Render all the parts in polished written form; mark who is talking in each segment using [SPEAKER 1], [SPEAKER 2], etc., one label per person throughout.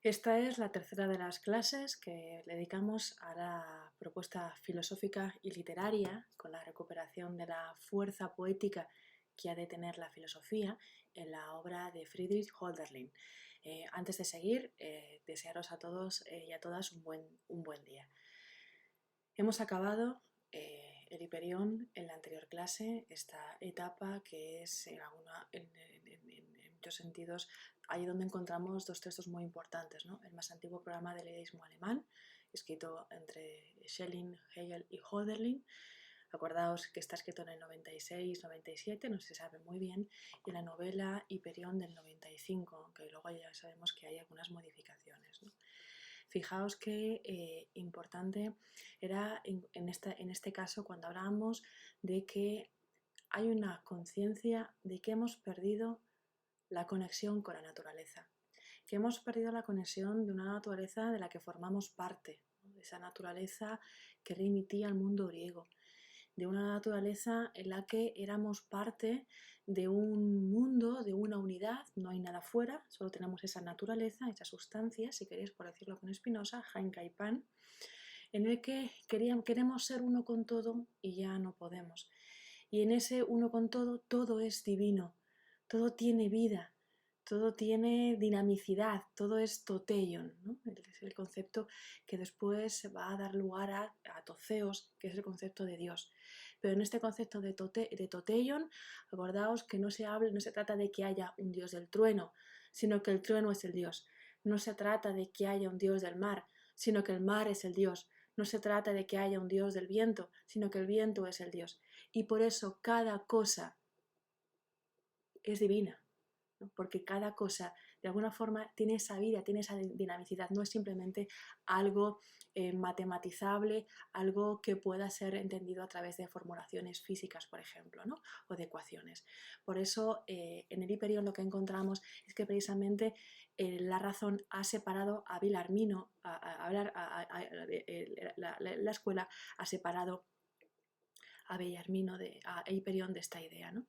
[SPEAKER 1] Esta es la tercera de las clases que le dedicamos a la propuesta filosófica y literaria con la recuperación de la fuerza poética que ha de tener la filosofía en la obra de Friedrich Hölderlin. Antes de seguir, desearos a todos y a todas un buen día. Hemos acabado el Hiperión en la anterior clase, esta etapa que es en muchos sentidos ahí donde encontramos dos textos muy importantes, ¿no? El más antiguo programa del ideísmo alemán, escrito entre Schelling, Hegel y Hölderlin. Acordaos que está escrito en el 96-97, no se sabe muy bien, y la novela Hiperión del 95, aunque luego ya sabemos que hay algunas modificaciones, ¿no? Fijaos qué importante era en este caso cuando hablábamos de que hay una conciencia de que hemos perdido la conexión con la naturaleza, que hemos perdido la conexión de una naturaleza de la que formamos parte, ¿no? De esa naturaleza que remitía al mundo griego, de una naturaleza en la que éramos parte de un mundo, de una unidad, no hay nada fuera, solo tenemos esa naturaleza, esa sustancia, si queréis por decirlo con Spinoza, Heinka y Pan, en el que queremos ser uno con todo y ya no podemos. Y en ese uno con todo es divino, todo tiene vida, todo tiene dinamicidad, todo es toteion, ¿no? Es el concepto que después va a dar lugar a totheos, que es el concepto de Dios. Pero en este concepto de toteion, acordaos que no se trata de que haya un Dios del trueno, sino que el trueno es el Dios. No se trata de que haya un Dios del mar, sino que el mar es el Dios. No se trata de que haya un Dios del viento, sino que el viento es el Dios. Y por eso cada cosa es divina, ¿no? Porque cada cosa de alguna forma tiene esa vida, tiene esa dinamicidad, no es simplemente algo matematizable, algo que pueda ser entendido a través de formulaciones físicas, por ejemplo, ¿no? O de ecuaciones. Por eso en el Hiperión lo que encontramos es que precisamente la razón ha separado a Belarmino, la escuela ha separado a Bellarmino, a Hiperión de esta idea, ¿no?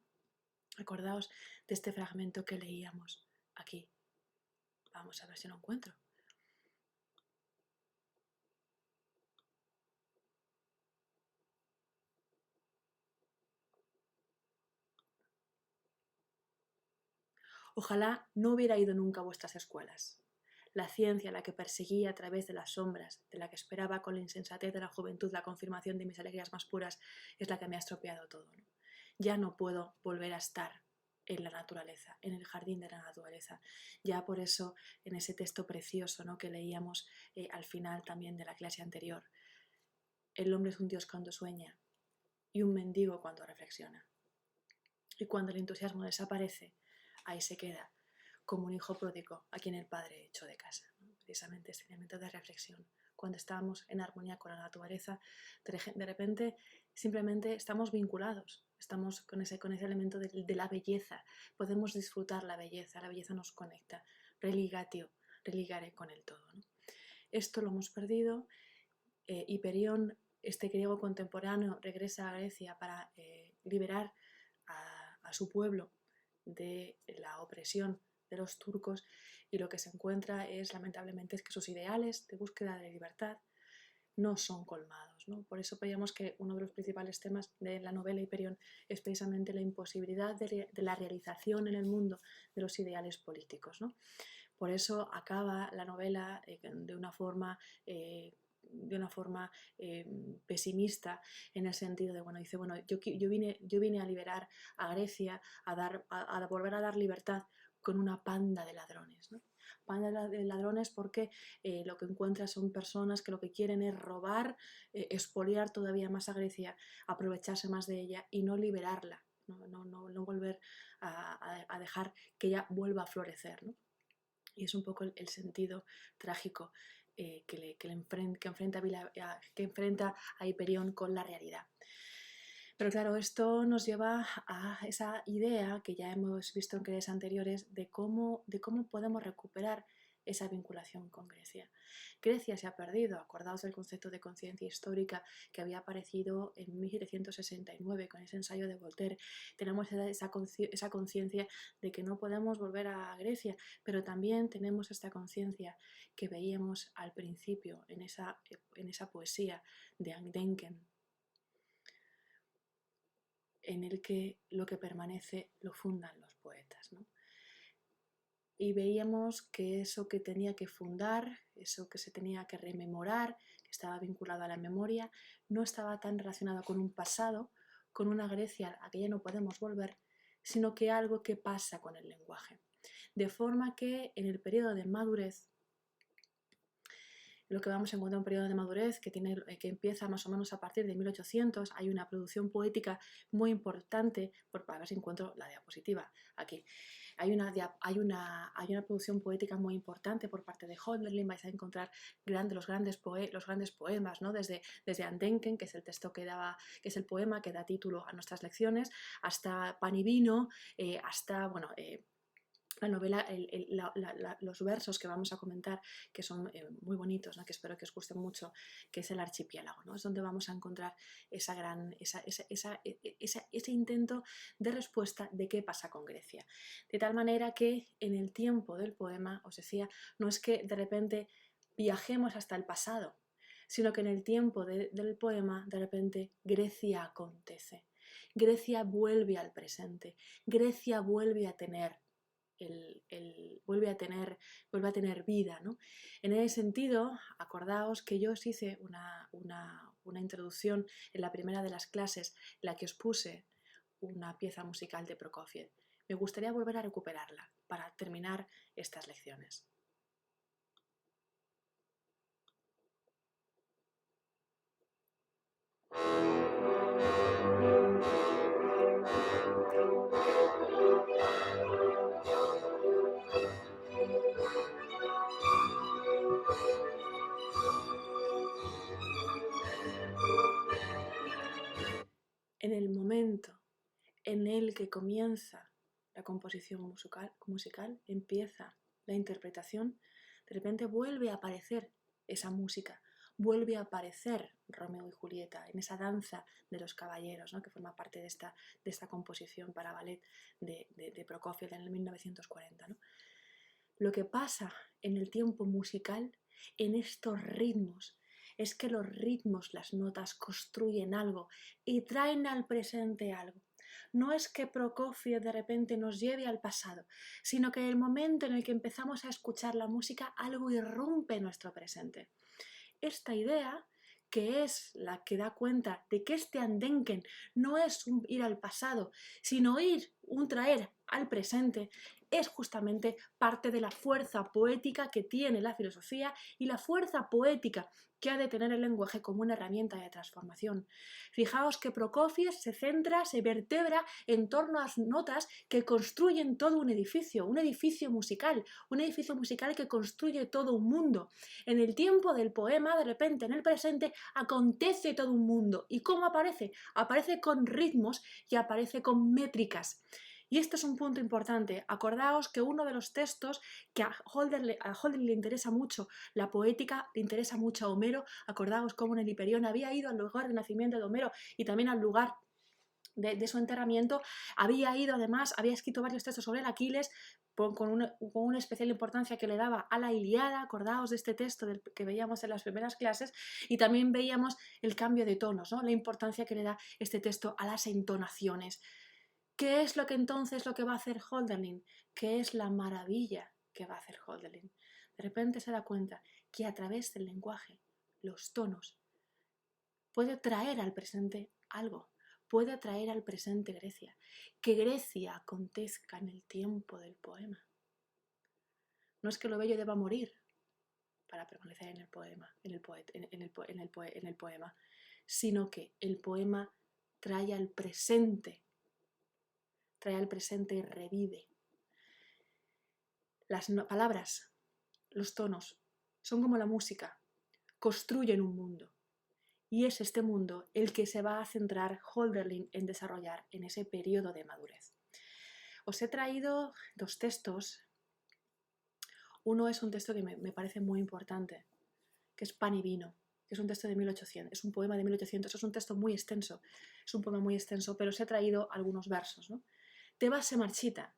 [SPEAKER 1] Acordaos de este fragmento que leíamos aquí. Vamos a ver si lo encuentro. Ojalá no hubiera ido nunca a vuestras escuelas. La ciencia, la que perseguía a través de las sombras, de la que esperaba con la insensatez de la juventud la confirmación de mis alegrías más puras, es la que me ha estropeado todo, ¿no? Ya no puedo volver a estar en la naturaleza, en el jardín de la naturaleza. Ya por eso, en ese texto precioso, ¿no?, que leíamos al final también de la clase anterior, el hombre es un dios cuando sueña y un mendigo cuando reflexiona. Y cuando el entusiasmo desaparece, ahí se queda, como un hijo pródigo a quien el padre echó de casa, ¿no? Precisamente este elemento de reflexión. Cuando estamos en armonía con la naturaleza, de repente simplemente estamos vinculados, estamos con ese elemento de la belleza, podemos disfrutar la belleza nos conecta, religatio, religare con el todo, ¿no? Esto lo hemos perdido. Hiperión, este griego contemporáneo, regresa a Grecia para liberar a su pueblo de la opresión de los turcos, y lo que se encuentra es, lamentablemente, es que sus ideales de búsqueda de libertad no son colmados, ¿no? Por eso veíamos que uno de los principales temas de la novela Hiperión es precisamente la imposibilidad de la realización en el mundo de los ideales políticos, ¿no? Por eso acaba la novela de una forma pesimista, en el sentido de, bueno, dice, bueno, yo vine a liberar a Grecia, a volver a dar libertad con una panda de ladrones, ¿no? Panda de ladrones porque lo que encuentra son personas que lo que quieren es robar, expoliar todavía más a Grecia, aprovecharse más de ella y no liberarla, no volver a dejar que ella vuelva a florecer, ¿no? Y es un poco el sentido trágico que enfrenta a Hiperión con la realidad. Pero claro, esto nos lleva a esa idea que ya hemos visto en clases anteriores de cómo podemos recuperar esa vinculación con Grecia. Grecia se ha perdido, acordaos del concepto de conciencia histórica que había aparecido en 1769 con ese ensayo de Voltaire. Tenemos esa conciencia de que no podemos volver a Grecia, pero también tenemos esta conciencia que veíamos al principio en esa poesía de Andenken, en el que lo que permanece lo fundan los poetas, ¿no? Y veíamos que eso que tenía que fundar, eso que se tenía que rememorar, que estaba vinculado a la memoria, no estaba tan relacionado con un pasado, con una Grecia a que ya no podemos volver, sino que algo que pasa con el lenguaje. De forma que en el periodo de madurez, lo que vamos a encontrar un periodo de madurez que empieza más o menos a partir de 1800, hay una producción poética muy importante, para ver si encuentro la diapositiva aquí. Hay una producción poética muy importante por parte de Hölderlin. Vais a encontrar los grandes poemas, ¿no? Desde Andenken, que es el texto que es el poema que da título a nuestras lecciones, hasta Pan y Vino, hasta la novela, los versos que vamos a comentar, que son muy bonitos, ¿no? Que espero que os gusten mucho, que es el archipiélago, ¿no? Es donde vamos a encontrar ese intento de respuesta de qué pasa con Grecia. De tal manera que en el tiempo del poema, os decía, no es que de repente viajemos hasta el pasado, sino que en el tiempo del poema, de repente, Grecia acontece. Grecia vuelve al presente. Grecia vuelve a tener vuelve a tener vida, ¿no? En ese sentido, acordaos que yo os hice una introducción en la primera de las clases, en la que os puse una pieza musical de Prokofiev. Me gustaría volver a recuperarla para terminar estas lecciones. En el momento en el que comienza la composición musical, empieza la interpretación, de repente vuelve a aparecer esa música, vuelve a aparecer Romeo y Julieta en esa danza de los caballeros, ¿no? Que forma parte de esta composición para ballet de Prokofiev en el 1940, ¿no? Lo que pasa en el tiempo musical, en estos ritmos, es que los ritmos, las notas, construyen algo y traen al presente algo. No es que Prokofiev de repente nos lleve al pasado, sino que en el momento en el que empezamos a escuchar la música, algo irrumpe en nuestro presente. Esta idea, que es la que da cuenta de que este Andenken no es un ir al pasado, sino un traer al presente, es justamente parte de la fuerza poética que tiene la filosofía y la fuerza poética que ha de tener el lenguaje como una herramienta de transformación. Fijaos que Prokofiev se vertebra en torno a notas que construyen todo un edificio musical que construye todo un mundo. En el tiempo del poema, de repente, en el presente, acontece todo un mundo. ¿Y cómo aparece? Aparece con ritmos y aparece con métricas. Y este es un punto importante. Acordaos que uno de los textos que a Hölderlin le interesa mucho, la poética, le interesa mucho a Homero. Acordaos cómo en el Hiperión había ido al lugar de nacimiento de Homero y también al lugar de su enterramiento. Había escrito varios textos sobre el Aquiles, con una especial importancia que le daba a la Ilíada. Acordaos de este texto que veíamos en las primeras clases, y también veíamos el cambio de tonos, ¿no? La importancia que le da este texto a las entonaciones. ¿Qué es lo que va a hacer Hölderlin? ¿Qué es la maravilla que va a hacer Hölderlin? De repente se da cuenta que a través del lenguaje, los tonos, puede traer al presente algo, puede traer al presente Grecia, que Grecia acontezca en el tiempo del poema. No es que lo bello deba morir para permanecer en el poema, sino que el poema trae al presente y revive. Las palabras, los tonos, son como la música, construyen un mundo. Y es este mundo el que se va a centrar Hölderlin en desarrollar en ese periodo de madurez. Os he traído dos textos. Uno es un texto que me parece muy importante, que es Pan y vino, que es un texto de 1800, es un poema de 1800, es un texto muy extenso, es un poema muy extenso, pero os he traído algunos versos, ¿no? Tebas se marchita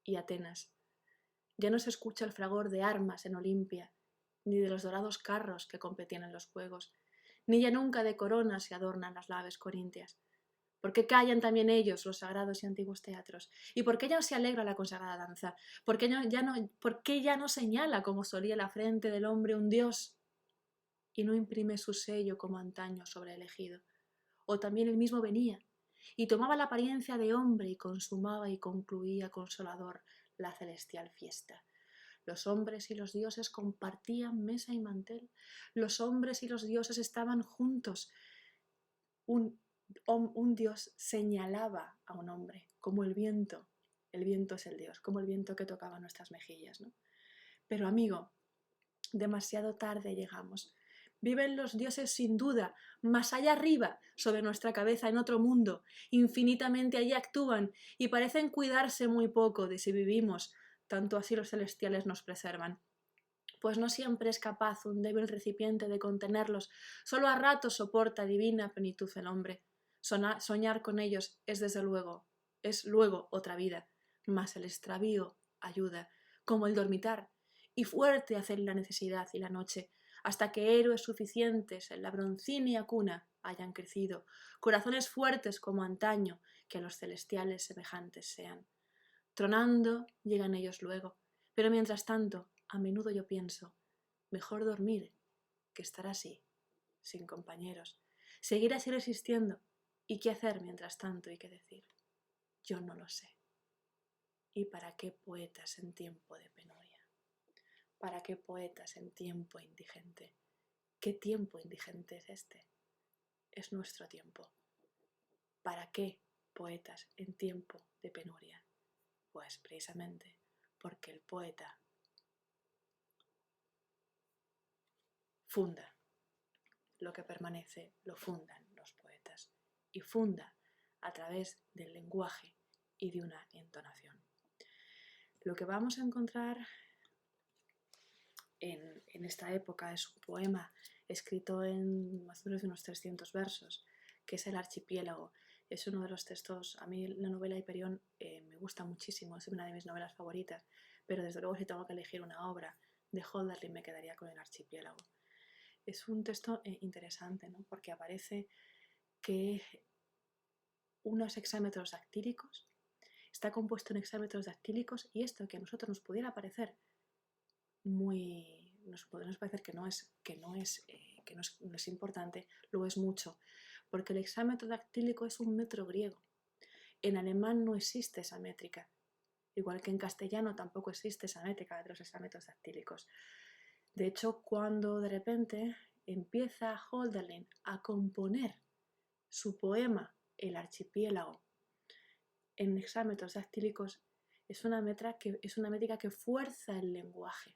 [SPEAKER 1] y Atenas. Ya no se escucha el fragor de armas en Olimpia, ni de los dorados carros que competían en los juegos, ni ya nunca de coronas se adornan las naves corintias. ¿Por qué callan también ellos los sagrados y antiguos teatros? ¿Y por qué ya no se alegra la consagrada danza? ¿Por qué ya no señala como solía la frente del hombre un dios y no imprime su sello como antaño sobre el ejido? O también él mismo venía y tomaba la apariencia de hombre y consumaba y concluía consolador la celestial fiesta. Los hombres y los dioses compartían mesa y mantel, los hombres y los dioses estaban juntos. Un dios señalaba a un hombre, como el viento es el dios, como el viento que tocaba nuestras mejillas, ¿no? Pero amigo, demasiado tarde llegamos. Viven los dioses sin duda, más allá arriba, sobre nuestra cabeza, en otro mundo. Infinitamente allí actúan y parecen cuidarse muy poco de si vivimos, tanto así los celestiales nos preservan. Pues no siempre es capaz un débil recipiente de contenerlos, solo a ratos soporta divina plenitud el hombre. Soñar con ellos es luego otra vida, mas el extravío ayuda, como el dormitar, y fuerte hacer la necesidad y la noche, hasta que héroes suficientes en la broncínea cuna hayan crecido, corazones fuertes como antaño, que a los celestiales semejantes sean. Tronando llegan ellos luego, pero mientras tanto, a menudo yo pienso, mejor dormir que estar así, sin compañeros, seguir así resistiendo, y qué hacer mientras tanto y qué decir. Yo no lo sé. ¿Y para qué poetas en tiempo de penuria? ¿Para qué poetas en tiempo indigente? ¿Qué tiempo indigente es este? Es nuestro tiempo. ¿Para qué poetas en tiempo de penuria? Pues precisamente porque el poeta funda. Lo que permanece lo fundan los poetas y funda a través del lenguaje y de una entonación. Lo que vamos a encontrar en esta época es un poema escrito en más o menos unos 300 versos, que es El Archipiélago. Es uno de los textos, a mí la novela Hiperión me gusta muchísimo, es una de mis novelas favoritas, pero desde luego si tengo que elegir una obra de Hölderlin me quedaría con El Archipiélago. Es un texto interesante, ¿no? Porque aparece que unos hexámetros dactílicos está compuesto en hexámetros dactílicos y esto que a nosotros nos pudiera parecer nos podemos parecer que no es importante, lo es mucho, porque el hexámetro dactílico es un metro griego. En alemán no existe esa métrica, igual que en castellano tampoco existe esa métrica de los hexámetros dactílicos. De hecho, cuando de repente empieza Hölderlin a componer su poema El Archipiélago en hexámetros dactílicos, es una métrica que fuerza el lenguaje.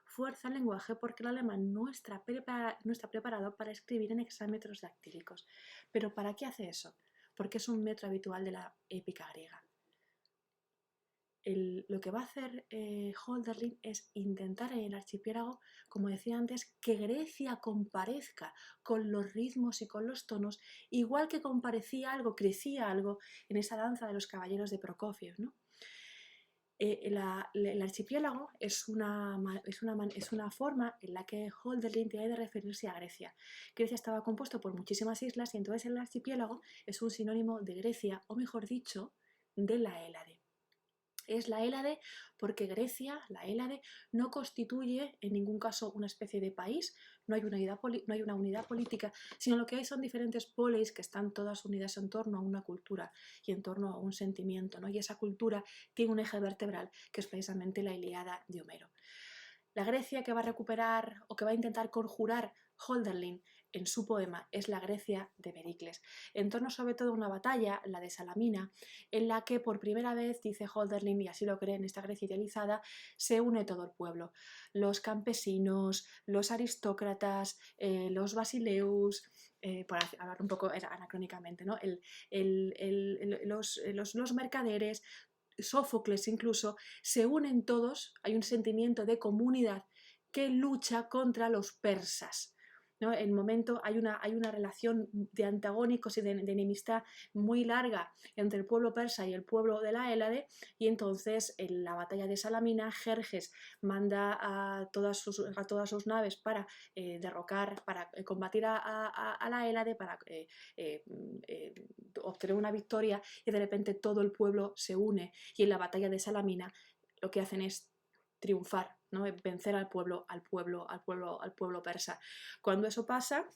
[SPEAKER 1] Fuerza el lenguaje porque el alemán no está preparado para escribir en hexámetros dactílicos. ¿Pero para qué hace eso? Porque es un metro habitual de la épica griega. Lo que va a hacer Hölderlin es intentar en el archipiélago, como decía antes, que Grecia comparezca con los ritmos y con los tonos, igual que crecía algo en esa danza de los caballeros de Prokofiev, ¿no? El archipiélago es una forma en la que Hölderlin tiene de referirse a Grecia. Grecia estaba compuesto por muchísimas islas y entonces el archipiélago es un sinónimo de Grecia, o mejor dicho, de la Hélade. Es la Hélade porque Grecia, la Hélade, no constituye en ningún caso una especie de país, no hay una unidad política, sino lo que hay son diferentes polis que están todas unidas en torno a una cultura y en torno a un sentimiento, ¿no? Y esa cultura tiene un eje vertebral que es precisamente la Ilíada de Homero. La Grecia que va a recuperar o que va a intentar conjurar Hölderlin en su poema es la Grecia de Pericles, en torno sobre todo a una batalla, la de Salamina, en la que por primera vez, dice Hölderlin, y así lo cree en esta Grecia idealizada, se une todo el pueblo, los campesinos, los aristócratas, los basileus, por hablar un poco anacrónicamente, ¿no? Los mercaderes, Sófocles incluso, se unen todos, hay un sentimiento de comunidad que lucha contra los persas. ¿No? En el momento hay una relación de antagónicos y de enemistad muy larga entre el pueblo persa y el pueblo de la Hélade, y entonces en la batalla de Salamina Jerjes manda a todas sus naves para derrocar, para combatir a la Hélade, para obtener una victoria, y de repente todo el pueblo se une, y en la batalla de Salamina lo que hacen es triunfar, ¿no? Vencer al pueblo persa. Cuando eso pasa,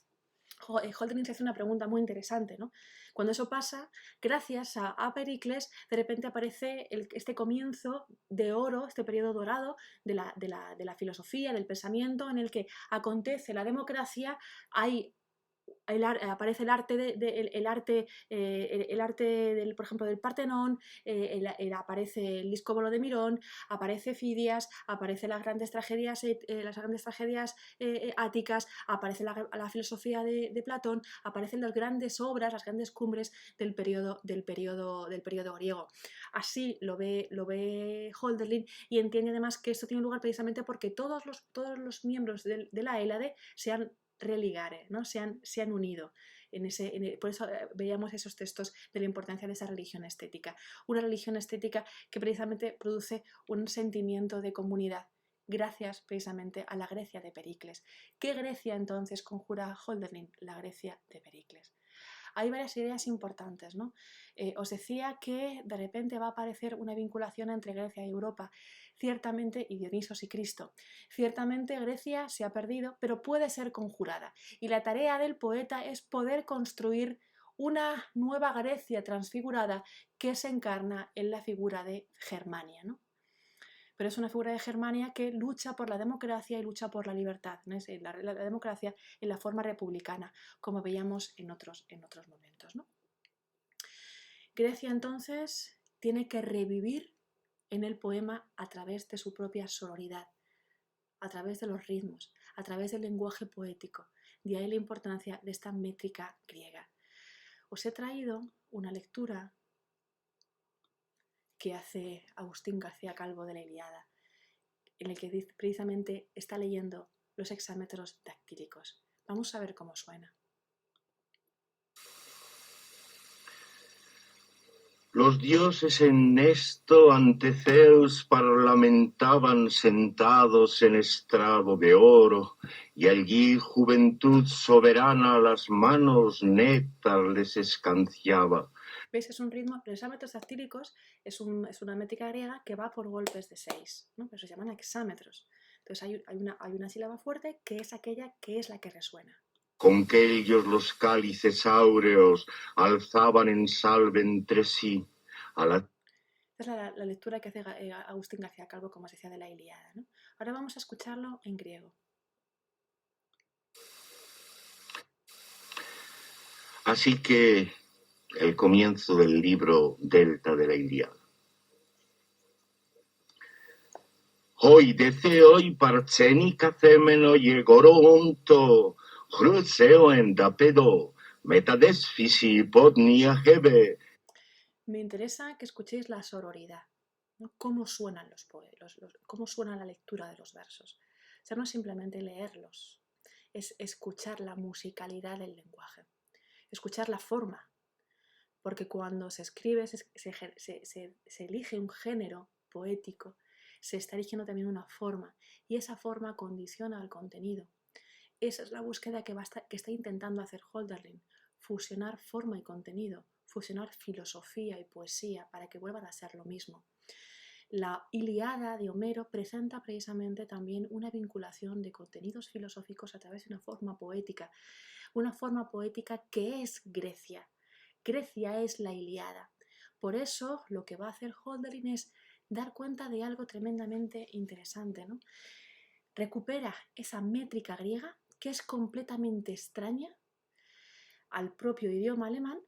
[SPEAKER 1] Hölderlin se hace una pregunta muy interesante, ¿no? Cuando eso pasa, gracias a Pericles, de repente aparece este comienzo de oro, este periodo dorado de la filosofía, del pensamiento, en el que acontece la democracia, hay aparece el arte, el arte del, por ejemplo, del Partenón, aparece el Discóbolo de Mirón, aparece Fidias, aparecen las grandes tragedias áticas, aparece la filosofía de Platón, aparecen las grandes obras, las grandes cumbres del periodo griego. Así lo ve Hölderlin, y entiende además que esto tiene lugar precisamente porque todos los miembros de la Hélade se han religare, ¿no? se han unido. Por eso veíamos esos textos de la importancia de esa religión estética. Una religión estética que precisamente produce un sentimiento de comunidad, gracias precisamente a la Grecia de Pericles. ¿Qué Grecia entonces conjura Hölderlin? La Grecia de Pericles. Hay varias ideas importantes, ¿no? Os decía que de repente va a aparecer una vinculación entre Grecia y Europa, ciertamente, y Dionisos y Cristo. Ciertamente Grecia se ha perdido, pero puede ser conjurada, y la tarea del poeta es poder construir una nueva Grecia transfigurada que se encarna en la figura de Germania, ¿no? Pero es una figura de Germania que lucha por la democracia y lucha por la libertad, ¿no? La democracia en la forma republicana, como veíamos en otros momentos, ¿no? Grecia entonces tiene que revivir en el poema a través de su propia sonoridad, a través de los ritmos, a través del lenguaje poético. De ahí la importancia de esta métrica griega. Os he traído una lectura que hace Agustín García Calvo de la Ilíada, en el que precisamente está leyendo los hexámetros dactílicos. Vamos a ver cómo suena.
[SPEAKER 2] Los dioses en esto ante Zeus parlamentaban sentados en estrado de oro, y allí juventud soberana a las manos néctar les escanciaba.
[SPEAKER 1] ¿Veis? Es un ritmo, los hexámetros dactílicos es una métrica griega que va por golpes de 6, ¿no? Pero se llaman hexámetros. Entonces hay una sílaba fuerte que es aquella que es la que resuena.
[SPEAKER 2] Con que ellos los cálices áureos alzaban en salve entre sí.
[SPEAKER 1] Esta es la lectura que hace Agustín García Calvo, como os decía, de la Ilíada, ¿no? Ahora vamos a escucharlo en griego.
[SPEAKER 2] Así que el comienzo del libro Delta de la Ilíada. Hoy Hoy παρτσένη καθέμενο γεγορόντο, χρούσεο ενταπέdo, metadésfisi podnia hebe.
[SPEAKER 1] Me interesa que escuchéis la sororidad, ¿no? Cómo suenan cómo suena la lectura de los versos. O sea, no es simplemente leerlos, es escuchar la musicalidad del lenguaje, escuchar la forma, porque cuando se escribe, se elige un género poético, se está eligiendo también una forma, y esa forma condiciona al contenido. Esa es la búsqueda que está intentando hacer Hölderlin, fusionar forma y contenido, fusionar filosofía y poesía para que vuelvan a ser lo mismo. La Ilíada de Homero presenta precisamente también una vinculación de contenidos filosóficos a través de una forma poética que es Grecia. Grecia es la Ilíada. Por eso lo que va a hacer Hölderlin es dar cuenta de algo tremendamente interesante, ¿no? Recupera esa métrica griega que es completamente extraña al propio idioma alemán,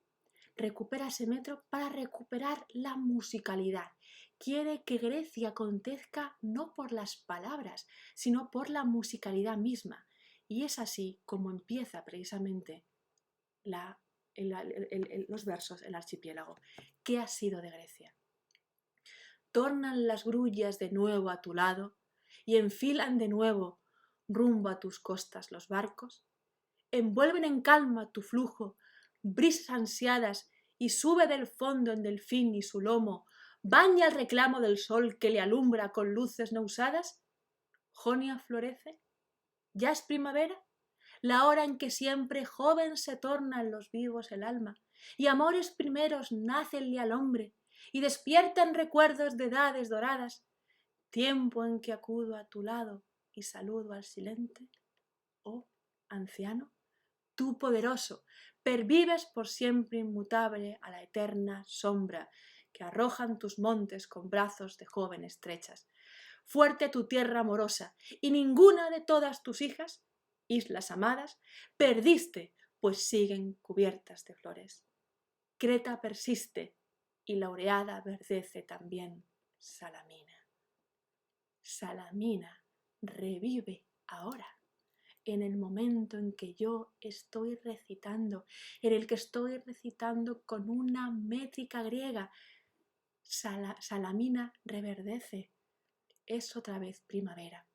[SPEAKER 1] recupera ese metro para recuperar la musicalidad. Quiere que Grecia acontezca no por las palabras, sino por la musicalidad misma. Y es así como empieza precisamente los versos, el archipiélago. ¿Qué ha sido de Grecia? tornan las grullas de nuevo a tu lado y enfilan de nuevo rumbo a tus costas los barcos, envuelven en calma tu flujo, brisas ansiadas, y sube del fondo en delfín y su lomo, baña el reclamo del sol que le alumbra con luces no usadas. Jonia florece, ya es primavera, la hora en que siempre joven se torna en los vivos el alma, y amores primeros nácenle al hombre, y despiertan recuerdos de edades doradas, tiempo en que acudo a tu lado y saludo al silente. Oh, anciano, tú poderoso, pervives por siempre inmutable a la eterna sombra que arrojan tus montes con brazos de joven estrechas. Fuerte tu tierra amorosa, y ninguna de todas tus hijas, islas amadas, perdiste, pues siguen cubiertas de flores. Creta persiste, y laureada verdece también Salamina. Salamina revive ahora, en el momento en que yo estoy recitando, en el que estoy recitando con una métrica griega. Salamina reverdece, es otra vez primavera.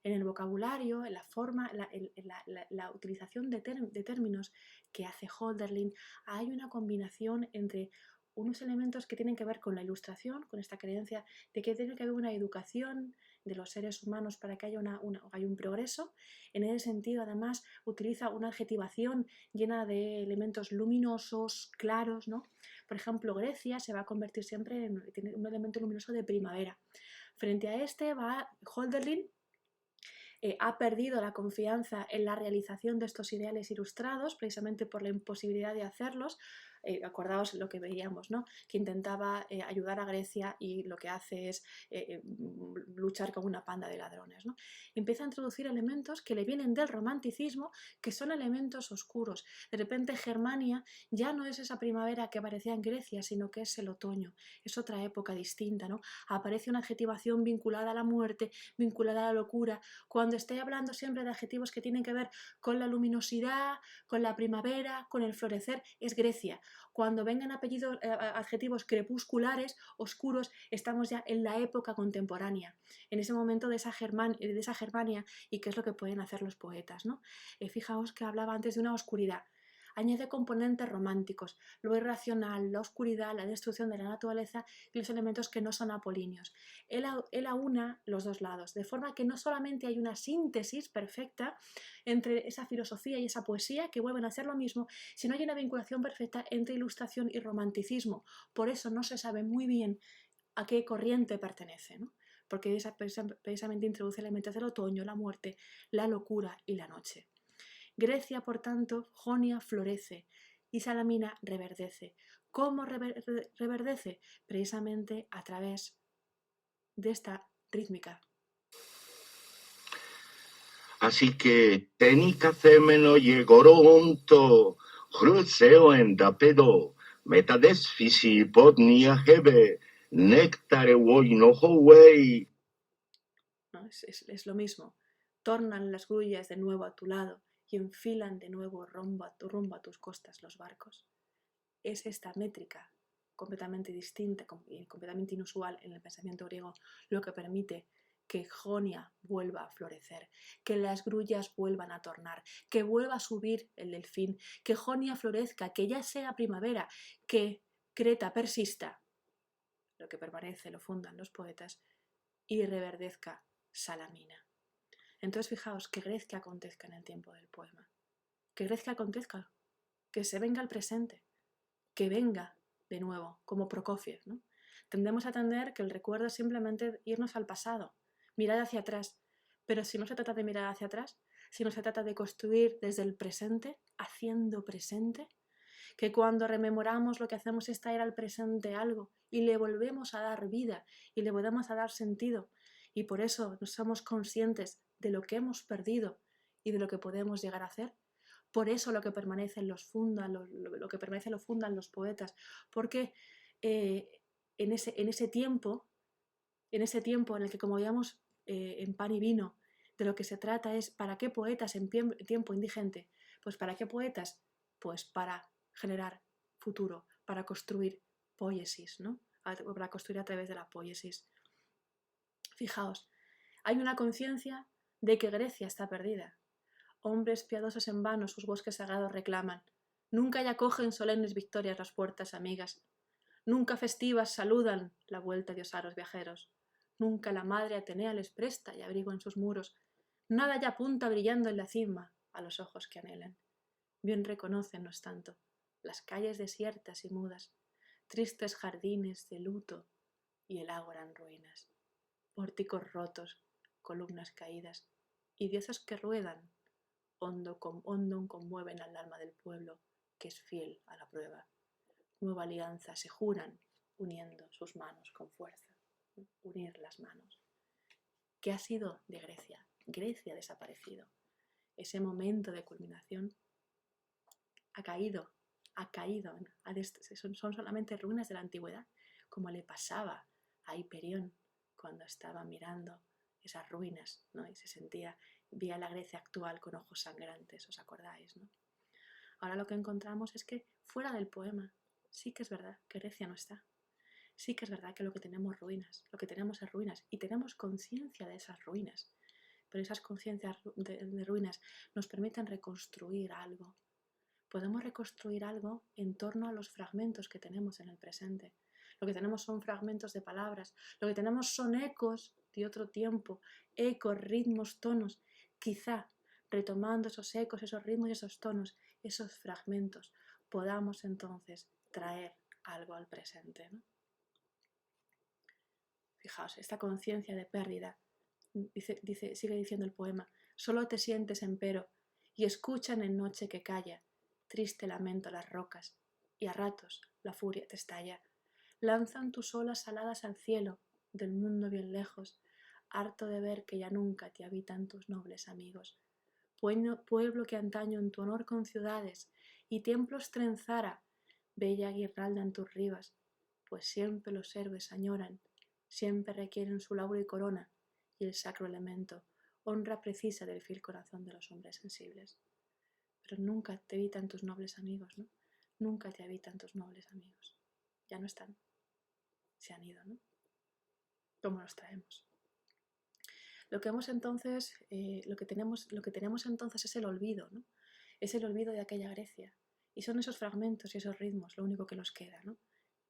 [SPEAKER 1] En el vocabulario, en la forma, la utilización de términos que hace Hölderlin, hay una combinación entre unos elementos que tienen que ver con la ilustración, con esta creencia de que tiene que haber una educación de los seres humanos para que haya un progreso. En ese sentido, además, utiliza una adjetivación llena de elementos luminosos, claros, ¿no? Por ejemplo, Grecia se va a convertir siempre en un elemento luminoso de primavera. Frente a este va Hölderlin. Ha perdido la confianza en la realización de estos ideales ilustrados, precisamente por la imposibilidad de hacerlos. Acordaos lo que veíamos, ¿no? Que intentaba ayudar a Grecia y lo que hace es luchar con una panda de ladrones, ¿no? Empieza a introducir elementos que le vienen del romanticismo, que son elementos oscuros. De repente Germania ya no es esa primavera que aparecía en Grecia, sino que es el otoño, es otra época distinta, ¿no? Aparece una adjetivación vinculada a la muerte, vinculada a la locura. Cuando estoy hablando siempre de adjetivos que tienen que ver con la luminosidad, con la primavera, con el florecer, es Grecia. Cuando vengan adjetivos crepusculares, oscuros, estamos ya en la época contemporánea, en ese momento de esa Germania, y qué es lo que pueden hacer los poetas, ¿no? Fijaos que hablaba antes de una oscuridad. Añade componentes románticos, lo irracional, la oscuridad, la destrucción de la naturaleza y los elementos que no son apolíneos. Él aúna los dos lados, de forma que no solamente hay una síntesis perfecta entre esa filosofía y esa poesía, que vuelven a ser lo mismo, sino hay una vinculación perfecta entre ilustración y romanticismo. Por eso no se sabe muy bien a qué corriente pertenece, ¿no? Porque precisamente introduce elementos del otoño, la muerte, la locura y la noche. Grecia, por tanto, Jonia florece y Salamina reverdece. ¿Cómo reverdece? Precisamente a través de esta rítmica.
[SPEAKER 2] Así que tenikazemeno yegoronto, cruceo en dapedo, metadesfisi podnia hebe, néctare woi no howei.
[SPEAKER 1] ¿No? Es lo mismo. Tornan las grullas de nuevo a tu lado y enfilan de nuevo rumbo a tus costas los barcos. Es esta métrica completamente distinta y completamente inusual en el pensamiento griego lo que permite que Jonia vuelva a florecer, que las grullas vuelvan a tornar, que vuelva a subir el delfín, que Jonia florezca, que ya sea primavera, que Creta persista, lo que permanece lo fundan los poetas, y reverdezca Salamina. Entonces fijaos que Grecia acontezca en el tiempo del poema, que Grecia acontezca, que se venga al presente, que venga de nuevo, como Prokofiev, ¿no? Tendemos a entender que el recuerdo es simplemente irnos al pasado, mirar hacia atrás, pero si no se trata de mirar hacia atrás, si no se trata de construir desde el presente, haciendo presente, que cuando rememoramos lo que hacemos es traer al presente algo y le volvemos a dar vida y le volvemos a dar sentido, y por eso no somos conscientes de lo que hemos perdido y de lo que podemos llegar a hacer. Por eso lo que permanece lo fundan los poetas, porque en ese tiempo en el que, como veíamos en Pan y Vino, de lo que se trata es ¿para qué poetas en tiempo indigente? Pues ¿para qué poetas? Pues para generar futuro, para construir poiesis, ¿no? para construir a través de la poiesis. Fijaos, hay una conciencia de que Grecia está perdida. Hombres piadosos en vano sus bosques sagrados reclaman. Nunca ya cogen solemnes victorias las puertas amigas. Nunca festivas saludan la vuelta de osaros viajeros. Nunca la madre Atenea les presta y abrigo en sus muros. Nada ya apunta brillando en la cima a los ojos que anhelan. Bien reconocen, no es tanto, las calles desiertas y mudas, tristes jardines de luto y el ágora en ruinas, pórticos rotos, columnas caídas y dioses que ruedan, hondo conmueven al alma del pueblo que es fiel a la prueba. Nueva alianza se juran uniendo sus manos con fuerza. Unir las manos. ¿Qué ha sido de Grecia? Grecia ha desaparecido. Ese momento de culminación ha caído, son solamente ruinas de la antigüedad, como le pasaba a Hiperión cuando estaba mirando esas ruinas, ¿no? Y se sentía, veía la Grecia actual con ojos sangrantes, ¿os acordáis, no? Ahora lo que encontramos es que fuera del poema sí que es verdad que Grecia no está. Sí que es verdad que lo que tenemos es ruinas y tenemos conciencia de esas ruinas, pero esas conciencias de ruinas nos permiten reconstruir algo. Podemos reconstruir algo en torno a los fragmentos que tenemos en el presente. Lo que tenemos son fragmentos de palabras, lo que tenemos son ecos de otro tiempo, ecos, ritmos, tonos. Quizá retomando esos ecos, esos ritmos y esos tonos, esos fragmentos, podamos entonces traer algo al presente, ¿no? Fijaos, esta conciencia de pérdida, sigue diciendo el poema, solo te sientes empero y escuchan en noche que calla, triste lamento las rocas, y a ratos la furia te estalla. Lanzan tus olas aladas al cielo, del mundo bien lejos, harto de ver que ya nunca te habitan tus nobles amigos. Pueblo que antaño en tu honor con ciudades y templos trenzara, bella guirnalda en tus ribas, pues siempre los héroes añoran, siempre requieren su lauro y corona, y el sacro elemento, honra precisa del fiel corazón de los hombres sensibles. Pero nunca te habitan tus nobles amigos, ¿no? Nunca te habitan tus nobles amigos. Ya no están. Se han ido, ¿no? ¿Cómo los traemos? Lo que tenemos entonces es el olvido, ¿no? Es el olvido de aquella Grecia. Y son esos fragmentos y esos ritmos lo único que nos queda, ¿no?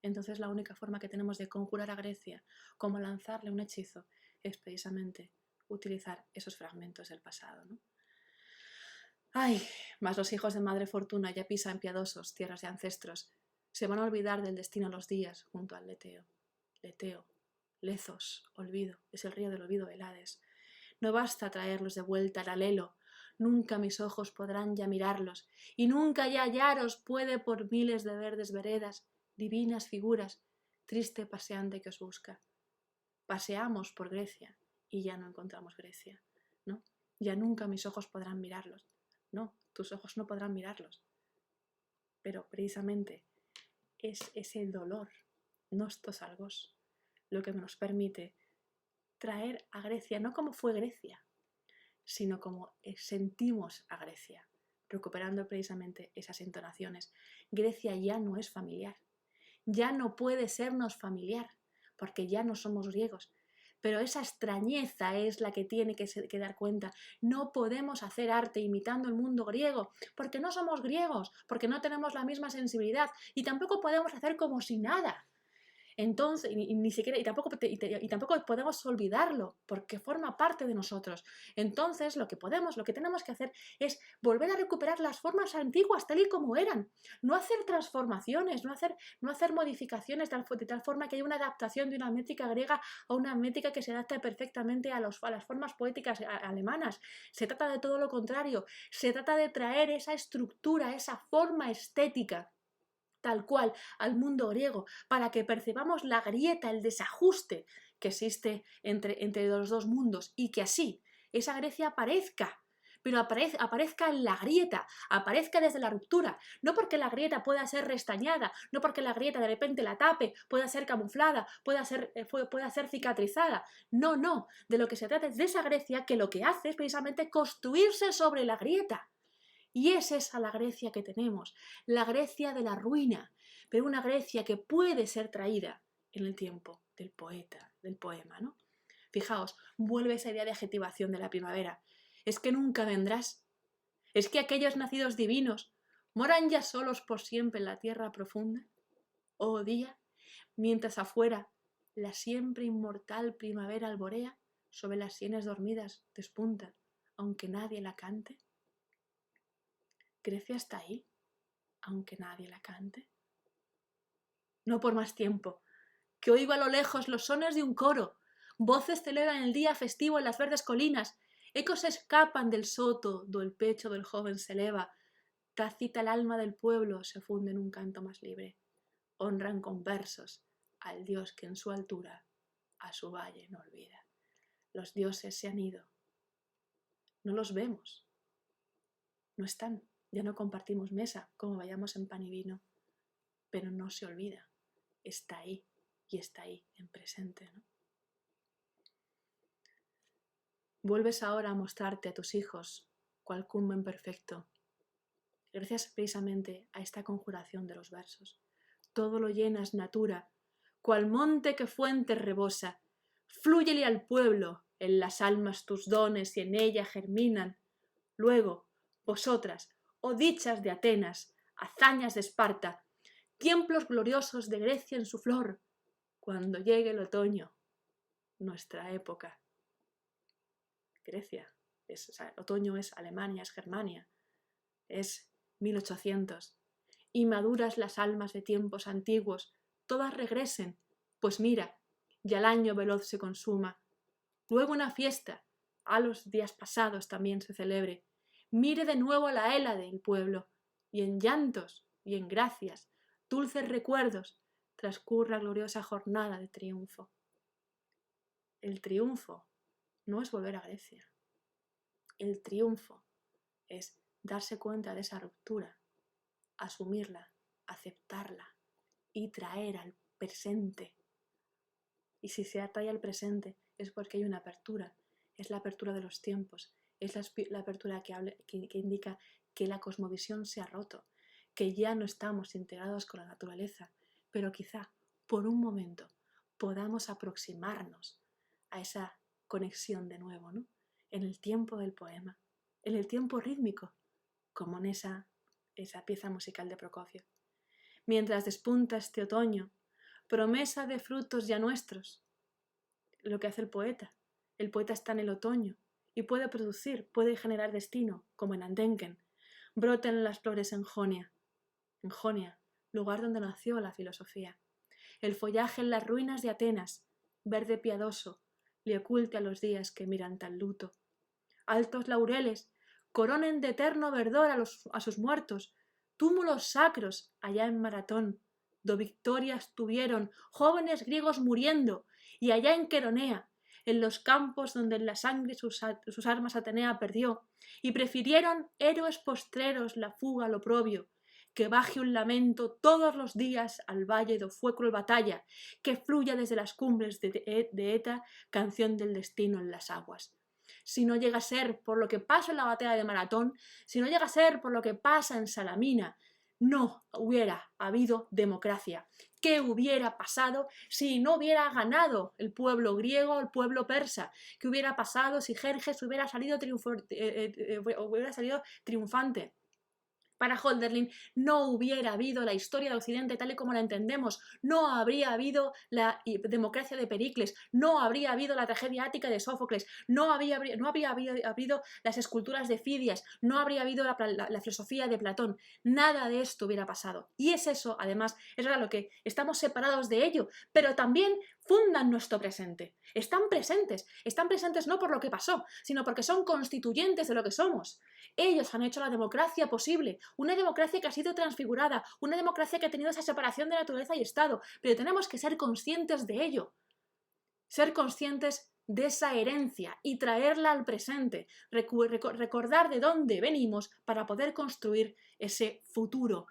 [SPEAKER 1] Entonces la única forma que tenemos de conjurar a Grecia, como lanzarle un hechizo, es precisamente utilizar esos fragmentos del pasado, ¿no? Ay, mas los hijos de Madre Fortuna ya pisan piadosos tierras de ancestros. Se van a olvidar del destino los días junto al Leteo. Leteo, Lezos, olvido, es el río del olvido del Hades. No basta traerlos de vuelta al alelo. Nunca mis ojos podrán ya mirarlos, y nunca ya hallaros puede por miles de verdes veredas, divinas figuras, triste paseante que os busca. Paseamos por Grecia y ya no encontramos Grecia, ¿no? Ya nunca mis ojos podrán mirarlos. No, tus ojos no podrán mirarlos. Pero precisamente es ese dolor, nostos algos, lo que nos permite traer a Grecia, no como fue Grecia, sino como sentimos a Grecia, recuperando precisamente esas entonaciones. Grecia ya no es familiar, ya no puede sernos familiar, porque ya no somos griegos. Pero esa extrañeza es la que tiene que dar cuenta. No podemos hacer arte imitando el mundo griego, porque no somos griegos, porque no tenemos la misma sensibilidad, y tampoco podemos hacer como si nada. Entonces, tampoco podemos olvidarlo, porque forma parte de nosotros. Entonces, lo que tenemos que hacer es volver a recuperar las formas antiguas tal y como eran. No hacer transformaciones, no hacer modificaciones de tal forma que haya una adaptación de una métrica griega a una métrica que se adapte perfectamente a las formas poéticas alemanas. Se trata de todo lo contrario. Se trata de traer esa estructura, esa forma estética tal cual al mundo griego, para que percibamos la grieta, el desajuste que existe entre los dos mundos, y que así esa Grecia aparezca, pero aparezca en la grieta, aparezca desde la ruptura, no porque la grieta pueda ser restañada, no porque la grieta de repente la tape, pueda ser camuflada, pueda ser cicatrizada, no, de lo que se trata es de esa Grecia que lo que hace es precisamente construirse sobre la grieta. Y es esa la Grecia que tenemos, la Grecia de la ruina, pero una Grecia que puede ser traída en el tiempo del poeta, del poema, ¿no? Fijaos, vuelve esa idea de adjetivación de la primavera. Es que nunca vendrás. Es que aquellos nacidos divinos moran ya solos por siempre en la tierra profunda. Oh día, mientras afuera la siempre inmortal primavera alborea, sobre las sienes dormidas despunta, aunque nadie la cante. Grecia está ahí, aunque nadie la cante. No por más tiempo, que oigo a lo lejos los sones de un coro, voces celebran el día festivo en las verdes colinas, ecos escapan del soto do el pecho del joven se eleva, tácita el alma del pueblo se funde en un canto más libre. Honran con versos al Dios que en su altura a su valle no olvida. Los dioses se han ido. No los vemos. No están. Ya no compartimos mesa como vayamos en pan y vino. Pero no se olvida. Está ahí y está ahí en presente, ¿no? Vuelves ahora a mostrarte a tus hijos cual cumben perfecto. Gracias precisamente a esta conjuración de los versos. Todo lo llenas natura, cual monte que fuente rebosa. Flúyele al pueblo, en las almas tus dones y en ella germinan. Luego, vosotras, oh dichas de Atenas, hazañas de Esparta, templos gloriosos de Grecia en su flor, cuando llegue el otoño, nuestra época. Grecia, otoño es Alemania, es Germania, es 1800. Y maduras las almas de tiempos antiguos, todas regresen, pues mira, ya el año veloz se consuma. Luego una fiesta, a los días pasados también se celebre. Mire de nuevo la Hélade del pueblo, y en llantos y en gracias, dulces recuerdos, transcurra gloriosa jornada de triunfo. El triunfo no es volver a Grecia. El triunfo es darse cuenta de esa ruptura, asumirla, aceptarla y traer al presente. Y si se atrae al presente es porque hay una apertura, es la apertura de los tiempos, es la apertura que indica que la cosmovisión se ha roto, que ya no estamos integrados con la naturaleza, pero quizá por un momento podamos aproximarnos a esa conexión de nuevo, ¿no? En el tiempo del poema, en el tiempo rítmico, como en esa pieza musical de Prokofiev. Mientras despunta este otoño, promesa de frutos ya nuestros, lo que hace el poeta. El poeta está en el otoño y puede producir, puede generar destino, como en Andenken. Broten las flores en Jonia, lugar donde nació la filosofía. El follaje en las ruinas de Atenas, verde piadoso, le oculte a los días que miran tal luto. Altos laureles coronen de eterno verdor a sus muertos, túmulos sacros allá en Maratón, do victorias tuvieron jóvenes griegos muriendo, y allá en Queronea, en los campos donde en la sangre sus armas Atenea perdió, y prefirieron héroes postreros la fuga al oprobio, que baje un lamento todos los días al valle do fue cruel batalla, que fluya desde las cumbres de Eta canción del destino en las aguas. Si no llega a ser por lo que pasa en la batalla de Maratón, si no llega a ser por lo que pasa en Salamina, no hubiera habido democracia. ¿Qué hubiera pasado si no hubiera ganado el pueblo griego o el pueblo persa? ¿Qué hubiera pasado si Jerjes hubiera salido triunfante? Para Hölderlin no hubiera habido la historia de Occidente tal y como la entendemos, no habría habido la democracia de Pericles, no habría habido la tragedia ática de Sófocles, no habría habido las esculturas de Fidias, no habría habido la filosofía de Platón, nada de esto hubiera pasado. Y es eso, además, es verdad lo que estamos separados de ello, pero también fundan nuestro presente. Están presentes no por lo que pasó, sino porque son constituyentes de lo que somos. Ellos han hecho la democracia posible, una democracia que ha sido transfigurada, una democracia que ha tenido esa separación de naturaleza y Estado, pero tenemos que ser conscientes de ello, ser conscientes de esa herencia y traerla al presente, recordar de dónde venimos para poder construir ese futuro.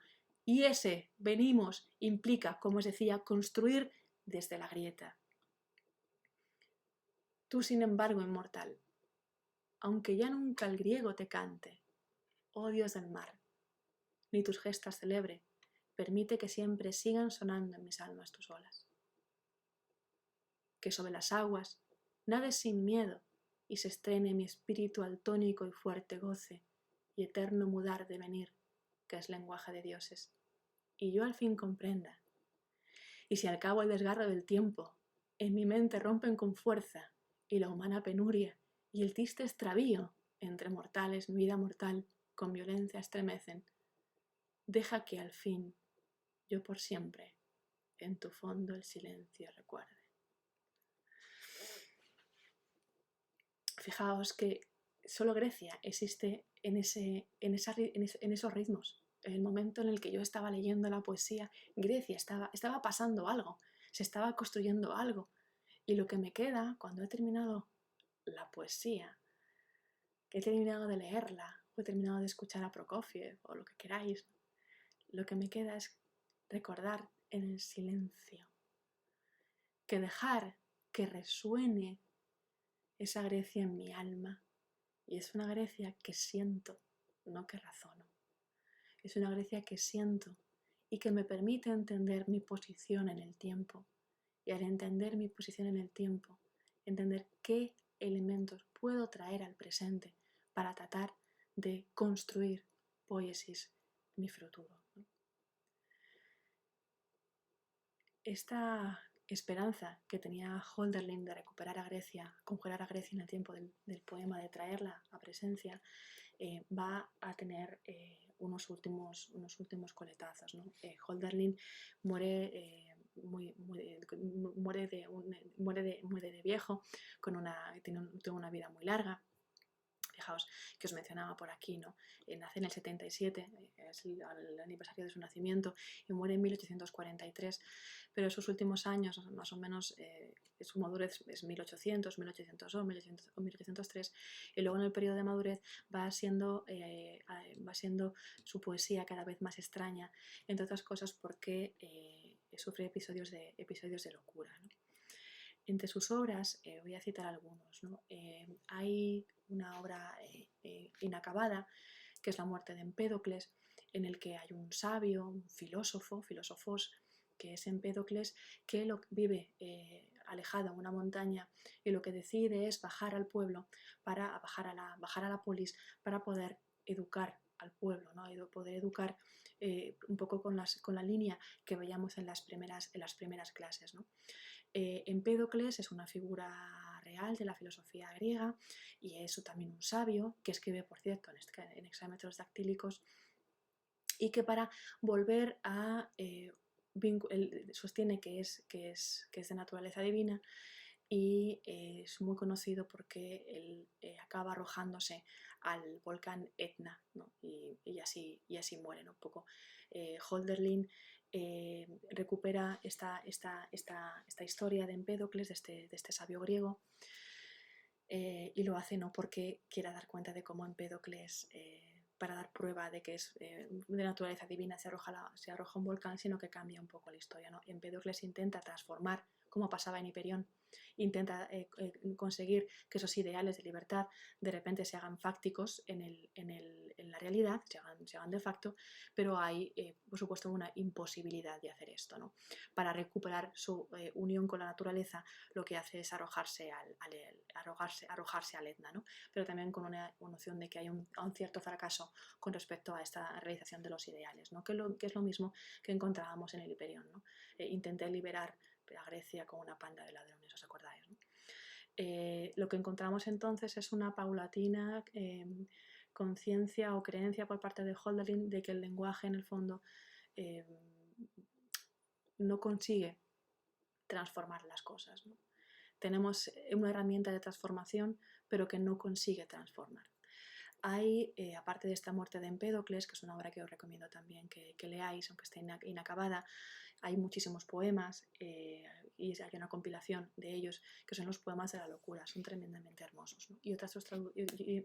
[SPEAKER 1] Y ese venimos implica, como os decía, construir desde la grieta. Tú, sin embargo, inmortal, aunque ya nunca el griego te cante, oh Dios del mar, ni tus gestas celebre, permite que siempre sigan sonando en mis almas tus olas. que sobre las aguas nade sin miedo y se estrene mi espíritu al tónico y fuerte goce y eterno mudar de venir, que es lenguaje de dioses, y yo al fin comprenda. Y si al cabo el desgarro del tiempo en mi mente rompen con fuerza y la humana penuria y el triste extravío entre mortales, mi vida mortal, con violencia estremecen, deja que al fin yo por siempre en tu fondo el silencio recuerde. Fijaos que solo Grecia existe en esos ritmos. En el momento en el que yo estaba leyendo la poesía, Grecia estaba pasando algo, se estaba construyendo algo. Y lo que me queda cuando he terminado la poesía, que he terminado de leerla, o he terminado de escuchar a Prokofiev, o lo que queráis, lo que me queda es recordar en el silencio, que dejar que resuene esa Grecia en mi alma. Y es una Grecia que siento, no que razono. Es una Grecia que siento y que me permite entender mi posición en el tiempo. Y al entender mi posición en el tiempo, entender qué elementos puedo traer al presente para tratar de construir poiesis mi futuro. Esta esperanza que tenía Hölderlin de recuperar a Grecia, congelar a Grecia en el tiempo del poema, de traerla a presencia, va a tener unos últimos coletazos, ¿no? Hölderlin muere de viejo, tiene una vida muy larga. Fijaos que os mencionaba por aquí, ¿no? Nace en el 77, es el aniversario de su nacimiento, y muere en 1843, pero sus últimos años, más o menos, su madurez es 1800, 1802, 1803, y luego en el periodo de madurez va siendo su poesía cada vez más extraña, entre otras cosas porque sufre episodios de locura, ¿no? Entre sus obras, voy a citar algunos, ¿no? Hay una obra inacabada, que es La muerte de Empédocles, en el que hay un sabio, un filósofos, que es Empédocles, que vive alejado en una montaña y lo que decide es bajar al pueblo, bajar a la polis, para poder educar al pueblo, ¿no? Poder educar un poco con la línea que veíamos en las primeras clases, ¿no? Empédocles es una figura real de la filosofía griega y es también un sabio que escribe, por cierto, en hexámetros dactílicos, y que para volver a él sostiene que es de naturaleza divina, y es muy conocido porque él acaba arrojándose al volcán Etna, ¿no? y así muere, ¿no? Un poco. Hölderlin recupera esta historia de Empédocles, de este sabio griego, y lo hace no porque quiera dar cuenta de cómo Empédocles, para dar prueba de que es de naturaleza divina, se arroja a un volcán, sino que cambia un poco la historia, ¿no? Empédocles intenta transformar, como pasaba en Hiperión, intenta conseguir que esos ideales de libertad de repente se hagan fácticos en la realidad, se hagan de facto, pero hay, por supuesto, una imposibilidad de hacer esto, ¿no? Para recuperar su unión con la naturaleza, lo que hace es arrojarse al Etna, ¿no? Pero también con una noción de que hay un cierto fracaso con respecto a esta realización de los ideales, ¿no? que es lo mismo que encontrábamos en el Hiperión, ¿no? Intenté liberar a Grecia con una panda de ladrones, ¿os acordáis, no? Lo que encontramos entonces es una paulatina conciencia o creencia por parte de Hölderlin de que el lenguaje, en el fondo, no consigue transformar las cosas, ¿no? Tenemos una herramienta de transformación, pero que no consigue transformar. Hay, aparte de esta muerte de Empédocles, que es una obra que os recomiendo también que leáis, aunque esté inacabada, hay muchísimos poemas y hay una compilación de ellos que son los poemas de la locura, son tremendamente hermosos, ¿no? Y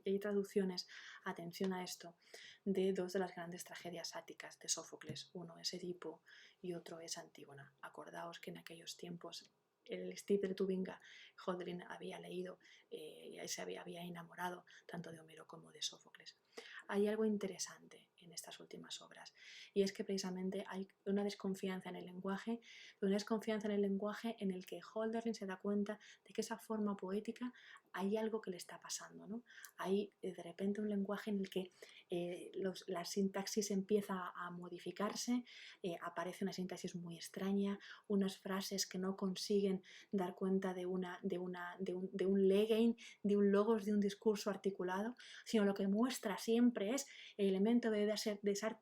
[SPEAKER 1] hay traducciones, atención a esto, de dos de las grandes tragedias áticas de Sófocles. Uno es Edipo y otro es Antígona. Acordaos que en aquellos tiempos el Steve de Tubinga, Hölderlin había leído y se había enamorado tanto de Homero como de Sófocles. Hay algo interesante en estas últimas obras. Y es que precisamente hay una desconfianza en el lenguaje, en el que Hölderlin se da cuenta de que esa forma poética hay algo que le está pasando, ¿no? Hay de repente un lenguaje en el que la sintaxis empieza a modificarse, aparece una sintaxis muy extraña, unas frases que no consiguen dar cuenta de un legain, de un logos, de un discurso articulado, sino lo que muestra siempre es el elemento de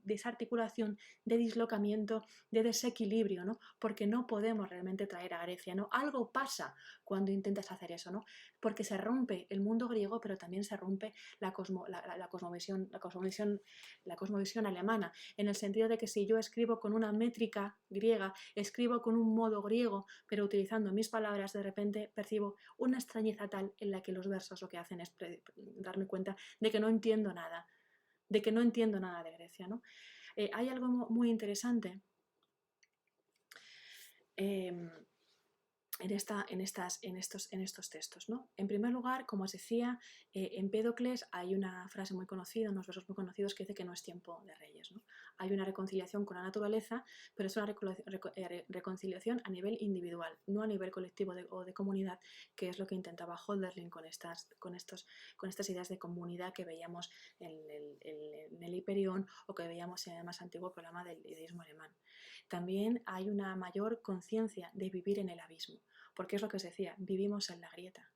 [SPEAKER 1] desarticulación, de dislocamiento, de desequilibrio, ¿no? Porque no podemos realmente traer a Grecia, ¿no? Algo pasa cuando intentas hacer eso, ¿no? Porque se rompe el mundo griego, pero también se rompe la cosmovisión alemana, en el sentido de que si yo escribo con una métrica griega, escribo con un modo griego, pero utilizando mis palabras, de repente percibo una extrañeza tal en la que los versos lo que hacen es darme cuenta de que no entiendo nada, de Grecia, ¿no? Hay algo muy interesante en estos textos, ¿no? En primer lugar, como os decía, en Empédocles hay una frase muy conocida, unos versos muy conocidos que dice que no es tiempo de reyes, ¿no? Hay una reconciliación con la naturaleza, pero es una reconciliación a nivel individual, no a nivel colectivo o de comunidad, que es lo que intentaba Hölderlin con estas ideas de comunidad que veíamos en el Hiperión o que veíamos en el más antiguo programa del ideísmo alemán. También hay una mayor conciencia de vivir en el abismo, porque es lo que os decía, vivimos en la grieta.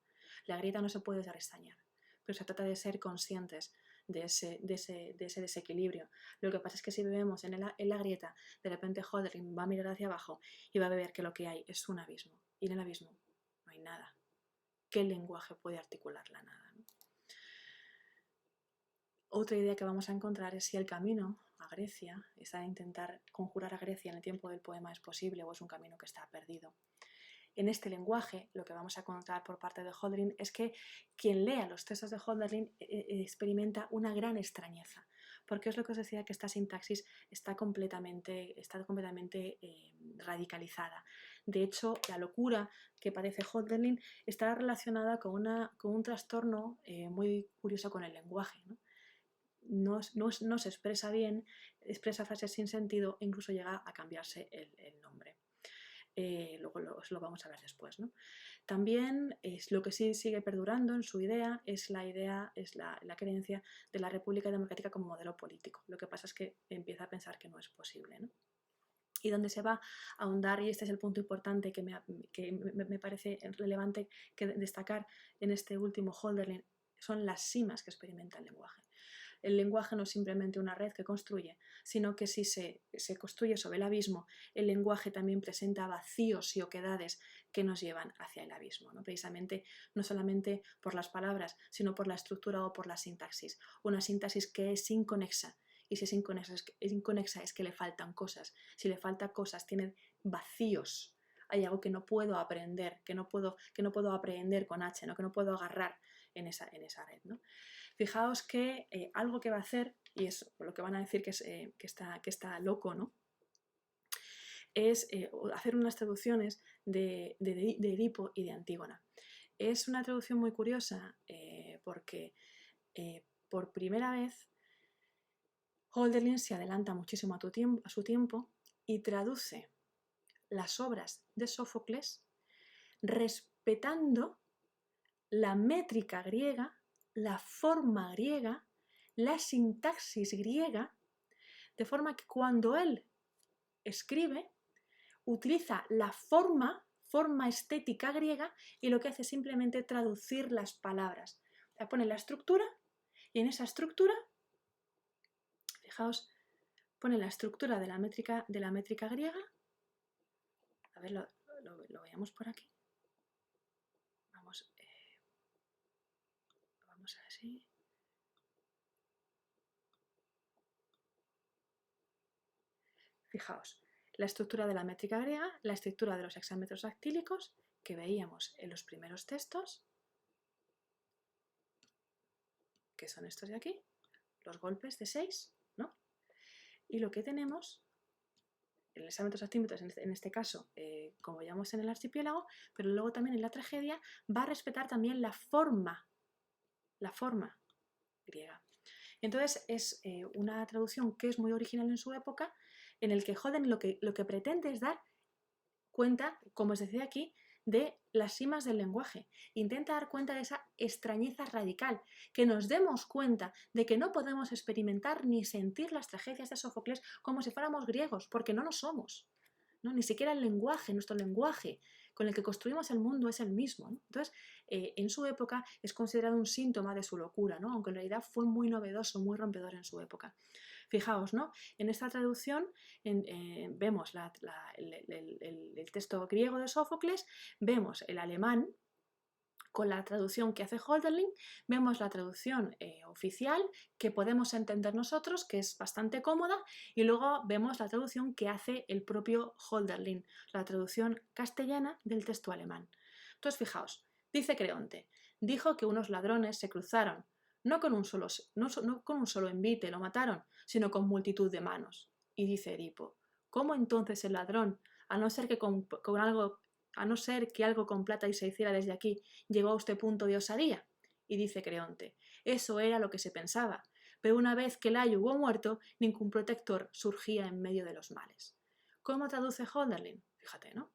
[SPEAKER 1] La grieta no se puede restañar, pero se trata de ser conscientes de ese desequilibrio. Lo que pasa es que si vivimos en la grieta, de repente Hölderlin va a mirar hacia abajo y va a ver que lo que hay es un abismo, y en el abismo no hay nada. ¿Qué lenguaje puede articular la nada, ¿no? Otra idea que vamos a encontrar es si el camino a Grecia, esa intentar conjurar a Grecia en el tiempo del poema es posible o es un camino que está perdido. En este lenguaje, lo que vamos a contar por parte de Hölderlin es que quien lea los textos de Hölderlin experimenta una gran extrañeza, porque es lo que os decía, que esta sintaxis está completamente radicalizada. De hecho, la locura que padece Hölderlin está relacionada con un trastorno muy curioso con el lenguaje, ¿no? No se expresa bien, expresa frases sin sentido e incluso llega a cambiarse el nombre. Luego lo vamos a ver después, ¿no? También lo que sí sigue perdurando en su idea es la creencia de la República Democrática como modelo político. Lo que pasa es que empieza a pensar que no es posible, ¿no? Y donde se va a ahondar, y este es el punto importante que me parece relevante destacar en este último Hölderlin, son las simas que experimenta el lenguaje. El lenguaje no es simplemente una red que construye, sino que si se construye sobre el abismo, el lenguaje también presenta vacíos y oquedades que nos llevan hacia el abismo, ¿no? Precisamente no solamente por las palabras, sino por la estructura o por la sintaxis. Una sintaxis que es inconexa, y si es inconexa es que le faltan cosas. Si le faltan cosas, tiene vacíos. Hay algo que no puedo aprender, que no puedo aprehender con H, ¿no? Que no puedo agarrar en esa red, ¿no? Fijaos que algo que va a hacer, y es lo que van a decir que está loco, ¿no? Es hacer unas traducciones de Edipo y de Antígona. Es una traducción muy curiosa porque por primera vez Hölderlin se adelanta muchísimo a su tiempo y traduce las obras de Sófocles respetando la métrica griega, la forma griega, la sintaxis griega, de forma que cuando él escribe, utiliza la forma estética griega y lo que hace es simplemente traducir las palabras. O sea, pone la estructura y en esa estructura, fijaos, pone la estructura de la métrica griega. A ver, lo veamos por aquí. Vamos así. Fijaos, la estructura de la métrica griega, la estructura de los hexámetros dactílicos que veíamos en los primeros textos, que son estos de aquí, los golpes de 6, ¿no? Y lo que tenemos, el hexámetros dactílicos en este caso, como veíamos en el archipiélago, pero luego también en la tragedia, va a respetar también la forma griega. Entonces es una traducción que es muy original en su época, en el que Holden lo que pretende es dar cuenta, como os decía aquí, de las cimas del lenguaje. Intenta dar cuenta de esa extrañeza radical, que nos demos cuenta de que no podemos experimentar ni sentir las tragedias de Sófocles como si fuéramos griegos, porque no lo somos, ¿no? Ni siquiera el lenguaje, nuestro lenguaje con el que construimos el mundo es el mismo, ¿no? Entonces, en su época es considerado un síntoma de su locura, ¿no? Aunque en realidad fue muy novedoso, muy rompedor en su época. Fijaos, ¿no? En esta traducción vemos el texto griego de Sófocles, vemos el alemán con la traducción que hace Hölderlin, vemos la traducción oficial que podemos entender nosotros, que es bastante cómoda, y luego vemos la traducción que hace el propio Hölderlin, la traducción castellana del texto alemán. Entonces, fijaos, dice Creonte, dijo que unos ladrones se cruzaron, no con un solo envite lo mataron, sino con multitud de manos. Y dice Edipo, ¿cómo entonces el ladrón, a no ser que algo con plata y se hiciera desde aquí, llegó a este punto de osadía? Y dice Creonte, eso era lo que se pensaba, pero una vez que Layo hubo muerto, ningún protector surgía en medio de los males. ¿Cómo traduce Hölderlin? Fíjate, ¿no?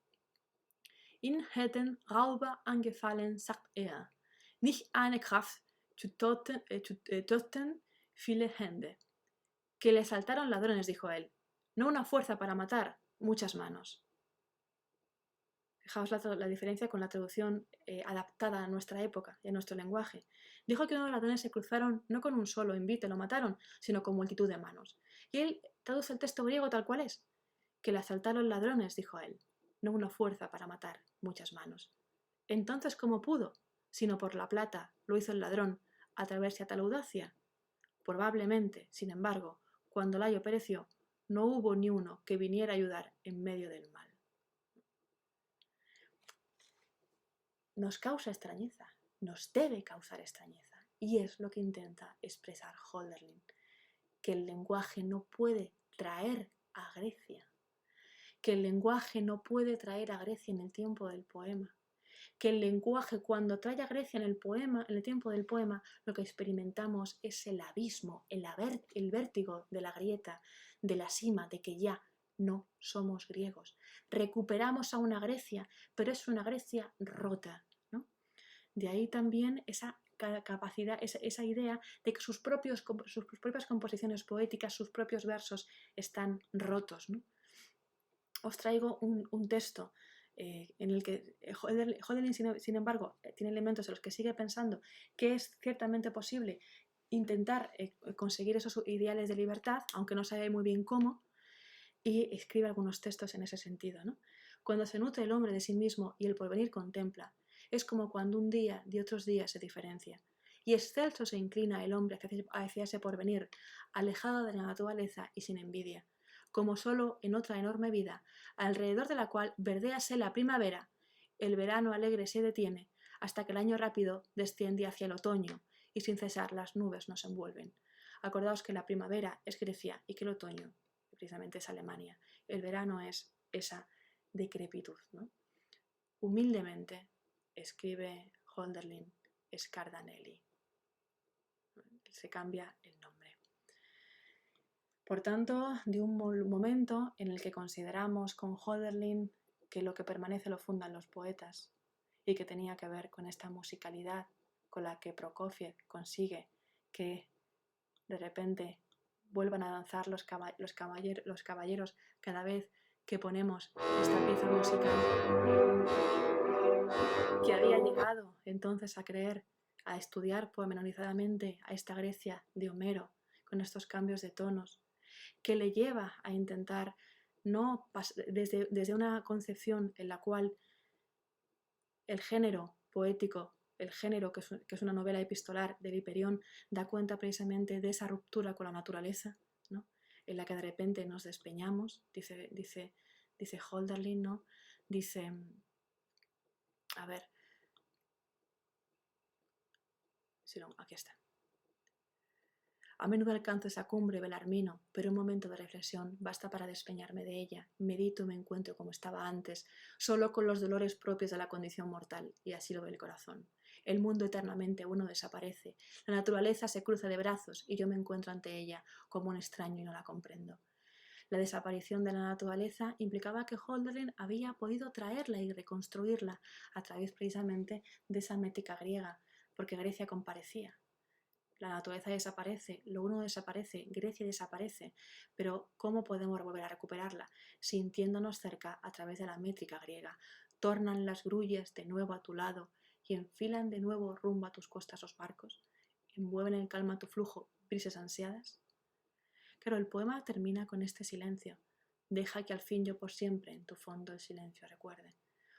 [SPEAKER 1] In hätten Räuber angefallen, sagt nicht eine Kraft zu töten viele Hände. Que le saltaron ladrones, dijo él, no una fuerza para matar, muchas manos. Fijaos la diferencia con la traducción adaptada a nuestra época y a nuestro lenguaje. Dijo que unos ladrones se cruzaron no con un solo envite, lo mataron, sino con multitud de manos. Y él traduce el texto griego tal cual es. Que le asaltaron ladrones, dijo él, no una fuerza para matar, muchas manos. Entonces, ¿cómo pudo? Sino por la plata lo hizo el ladrón, atreverse a tal audacia. Probablemente, sin embargo, cuando Layo pereció, no hubo ni uno que viniera a ayudar en medio del mal. Nos causa extrañeza, nos debe causar extrañeza, y es lo que intenta expresar Hölderlin, que el lenguaje no puede traer a Grecia, que el lenguaje no puede traer a Grecia en el tiempo del poema, que el lenguaje cuando trae a Grecia en el tiempo del poema, lo que experimentamos es el abismo, el vértigo de la grieta, de la sima, de que ya no somos griegos. Recuperamos a una Grecia, pero es una Grecia rota, ¿no? De ahí también esa capacidad, esa idea de que sus propias composiciones poéticas, sus propios versos están rotos, ¿no? Os traigo un texto en el que Hölderlin, sin embargo, tiene elementos en los que sigue pensando que es ciertamente posible intentar conseguir esos ideales de libertad, aunque no sabe muy bien cómo, y escribe algunos textos en ese sentido, ¿no? Cuando se nutre el hombre de sí mismo y el porvenir contempla, es como cuando un día de otros días se diferencia, y excelso se inclina el hombre hacia ese porvenir, alejado de la naturaleza y sin envidia, como solo en otra enorme vida, alrededor de la cual verdéase la primavera, el verano alegre se detiene, hasta que el año rápido desciende hacia el otoño, y sin cesar las nubes nos envuelven. Acordaos que la primavera es Grecia y que el otoño precisamente es Alemania. El verano es esa decrepitud, ¿no? Humildemente escribe Hölderlin Scardanelli. Se cambia el nombre. Por tanto, de un momento en el que consideramos con Hölderlin que lo que permanece lo fundan los poetas y que tenía que ver con esta musicalidad con la que Prokofiev consigue que de repente vuelvan a danzar los caballeros cada vez que ponemos esta pieza musical, que había llegado entonces a creer, a estudiar pormenorizadamente a esta Grecia de Homero con estos cambios de tonos, que le lleva a intentar no desde una concepción en la cual el género poético, el género que es una novela epistolar del Hiperión, da cuenta precisamente de esa ruptura con la naturaleza, ¿no? En la que de repente nos despeñamos, dice Hölderlin, ¿no? Dice, a ver, aquí está. A menudo alcanzo esa cumbre belarmino, pero un momento de reflexión basta para despeñarme de ella. Medito y me encuentro como estaba antes, solo con los dolores propios de la condición mortal, y así lo ve el corazón. El mundo eternamente uno desaparece. La naturaleza se cruza de brazos y yo me encuentro ante ella como un extraño y no la comprendo. La desaparición de la naturaleza implicaba que Hölderlin había podido traerla y reconstruirla a través precisamente de esa métrica griega, porque Grecia comparecía. La naturaleza desaparece, lo uno desaparece, Grecia desaparece, pero ¿cómo podemos volver a recuperarla? Sintiéndonos cerca a través de la métrica griega. Tornan las grullas de nuevo a tu lado y enfilan de nuevo rumbo a tus costas los barcos. Envuelven en calma tu flujo, brisas ansiadas. Claro, el poema termina con este silencio. Deja que al fin yo por siempre en tu fondo el silencio recuerde.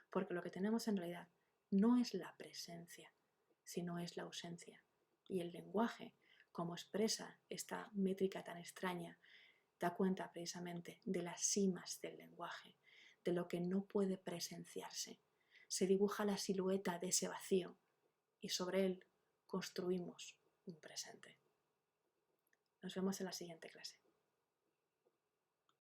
[SPEAKER 1] Porque lo que tenemos en realidad no es la presencia, sino es la ausencia. Y el lenguaje, como expresa esta métrica tan extraña, da cuenta precisamente de las cimas del lenguaje, de lo que no puede presenciarse. Se dibuja la silueta de ese vacío y sobre él construimos un presente. Nos vemos en la siguiente clase.